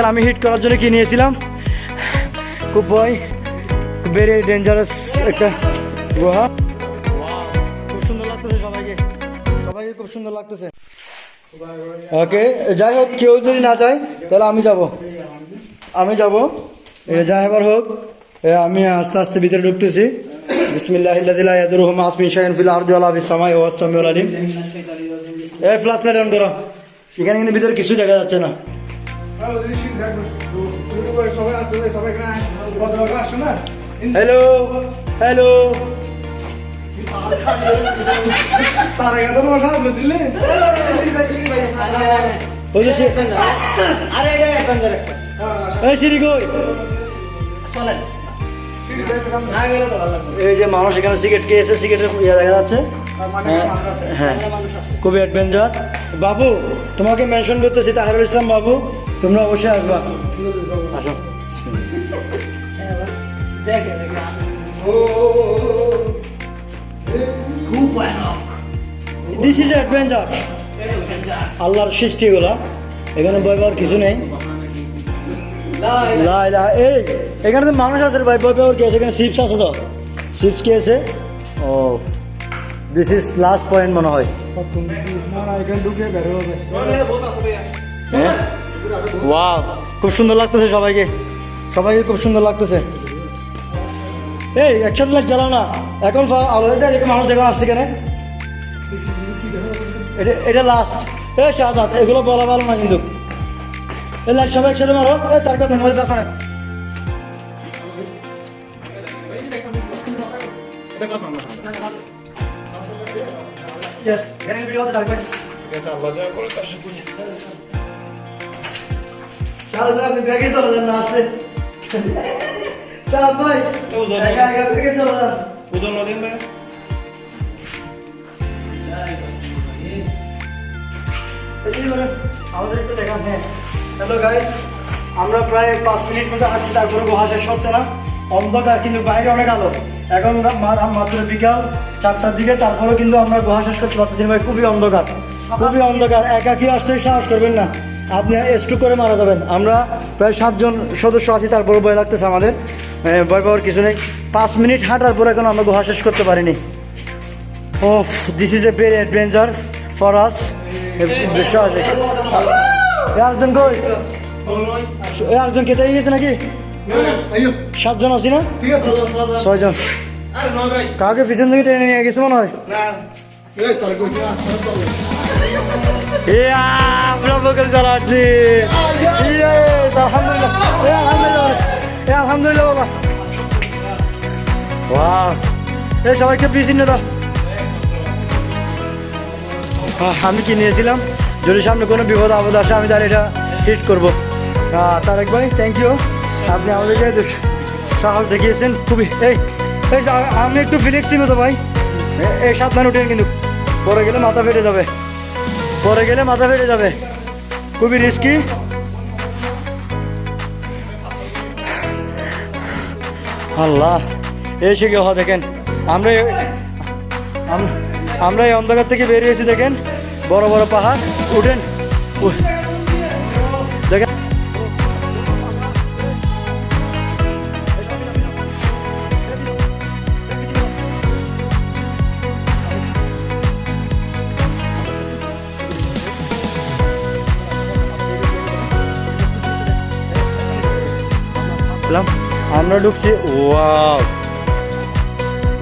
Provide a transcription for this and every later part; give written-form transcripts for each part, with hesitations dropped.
তাহলে আমি হিট করার জন্য কি নিয়েছিলাম, খুব ভয়, ভেরি ডেঞ্জারাস একটা গুহা। খুব সুন্দর লাগতেছে সবাইকে, সবাইকে খুব সুন্দর লাগতেছে। ওকে, যাই হোক, কেউ যদি না যায় তাহলে আমি যাব, যাই এবার হোক। আমি আস্তে আস্তে ভিতরে ঢুকতেছি। বিসমিল্লাহিল্লাযী লা ইয়াদুররু মা ইসমিহি শাইউন ফিল আরদি ওয়ালা ফিস সামাই ওয়া হুয়াস সামিউল আলিম। ফ্ল্যাশ লাইট অন করো। এখানে কিন্তু ভিতরে কিছু দেখা যাচ্ছে না। হ্যালো হ্যালো, সিঁড়ি কই? এই যে মানুষ এখানে সিগারেট খেয়েছে, সিগারেটের ইয়ে দেখা যাচ্ছে। হ্যাঁ, খুবই অ্যাডভেঞ্চার। বাবু, তোমাকে মেনশন করতেছি, তাহিরুল ইসলাম বাবু, তোমরা অবশ্যই আসবা। আসো। This is adventure. আল্লাহর সৃষ্টি এগুলা, এখানে ভয় পাওয়ার কিছু নেই। এই এখানে তো মানুষ আছে ভাই, ভয় পাওয়ার কি আছে? এখানে চিপস আছে, তো চিপস কি আছে? ও, দিস ইজ লাস্ট পয়েন্ট মনে হয়। ওয়াও, খুব সুন্দর লাগতেছে সবাইকে, খুব সুন্দর লাগতেছে। এই একসাথে লাইট জ্বালাও না এখন, আলোটা মানুষ দেখো আসছে কেন? এটা লাস্ট। এই শাহাদাত, এগুলো বলা ভালো না কিন্তু। এই লাইট সবাই একসাথে মারো। তারপর মেমোরি ক্লাস মানে ব্যাগে চলে যান না আসলে। আমাদের একটু দেখান। হ্যাঁ, হ্যালো গাইস, আমরা প্রায় 5 মিনিট মতো হাঁটছি, তারপরে গুহা শেষ হচ্ছে না। অন্ধকার, কিন্তু বাইরে অনেক আলো। এখন মাত্র বিকাল 4টার দিকে, তারপরেও কিন্তু আমরা গুহা শেষ করতে পারতেছি না ভাই। খুবই অন্ধকার, খুবই অন্ধকার। একাকি আসতে সাহস করবেন না, আপনি স্ট্রোক করে মারা যাবেন। আমরা প্রায় 7 জন সদস্য আছি, তারপরে ভয় লাগতেছে আমাদের। ভয় পাওয়ার কিছু নেই। 5 মিনিট হাঁটার পরে এখন আমরা গুহা শেষ করতে পারিনি। ওফ, this is a very adventure for us. আরেকজন কই? আরেকজন খেতে গিয়েছে নাকি? 7 জন আছি না? 6 জন। কাউকে পিছন থেকে টেনে নিয়ে গেছে মনে হয়। চালাচ্ছি, আলহামদুলিল্লাহ বাবা। এই সবাইকে পিছিয়ে দাও। আমি কি নিয়েছিলাম, যদি সামনে কোনো বিপদ আপদ আসে আমি তার এটা হিট করবো। তারেক ভাই, থ্যাংক ইউ, আপনি আমাদেরকে সাহস দেখিয়েছেন খুবই। আমি একটু ফিলিক্স টিম তো ভাই, এই সাবধান উঠেন, কিন্তু পরে গেলে মাথা ফেটে যাবে, খুবই রিস্কি। আল্লাহ, এই শিখে হওয়া দেখেন। আমরা এই অন্ধকার থেকে বেরিয়েছি, দেখেন বড় বড় পাহাড়। উঠেন, দেখেন আমরা ঢুকছি। ওয়াও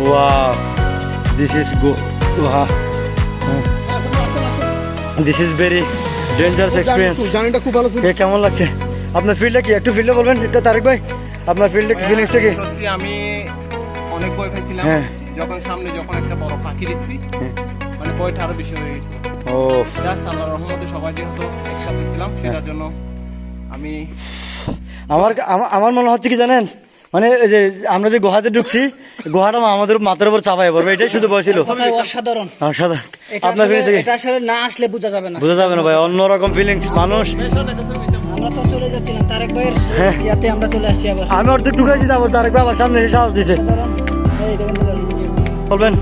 ওয়াও, দিস ইজ গুহা। This is very dangerous experience. জার্নিটা খুব ভালো ছিল। কেমন লাগছে আপনার ফিল্ডটা? কি একটু ফিল্ডে বলবেন এটা, তারেক ভাই, আপনার ফিল্ডে ফিলিংসটা কি? সত্যি আমি অনেক ভয় পাইছিলাম। যখন সামনে একটা বড় পাখি দেখছি, মানে ভয়টা আরো বেশি হয়ে গেছিল। ও, জাস্ট আল্লাহর রহমতে সবাই যেহেতু একসাথে ছিলাম, সেটার জন্য আমি আমার মনে হচ্ছে কি জানেন, মানে যে আমরা যে গুহাতে ঢুকছি, গুহাটা আমাদের মাথার উপর চাপাই পড়বে, এটাই শুধু ভয় ছিল। অসাধারণ। আপনার ফিলিংস এটা আসলে না আসলে বোঝা যাবে না ভাই, অন্যরকম ফিলিংস। মানুষ, আমরা তো চলে যাচ্ছিলাম তারেক ভাইয়ের ইয়াতে, আমরা চলে আসছি আবার। আমি অর্ধেক ঢুকাইছি, তারপর তারেক ভাই আবার সামনে এসে সাহস দিছে। বলবেন?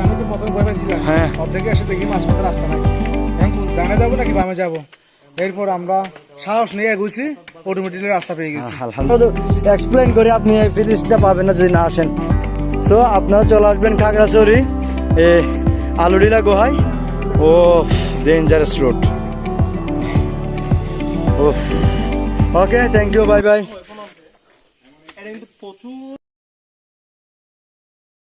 আমি তো প্রথমে ভয় পাইছিলাম, অর্ধেকে এসে দেখি মাঝ পথে রাস্তা নাই, ডানে যাবো নাকি বামে যাবো। এরপর আমরা সাহস নিয়ে এগুছি, অটোমেটিক রাস্তা পেয়ে গেছি। আলহামদুলিল্লাহ এক্সপ্লেন করে আপনি এই ফিলিংসটা পাবেন না যদি না আসেন। সো আপনারা চলে আসবেন খাগড়াছড়ি আলুডিলা গুহায়। Oh dangerous road. Okay thank you, bye bye. এটা কিন্তু প্রচুর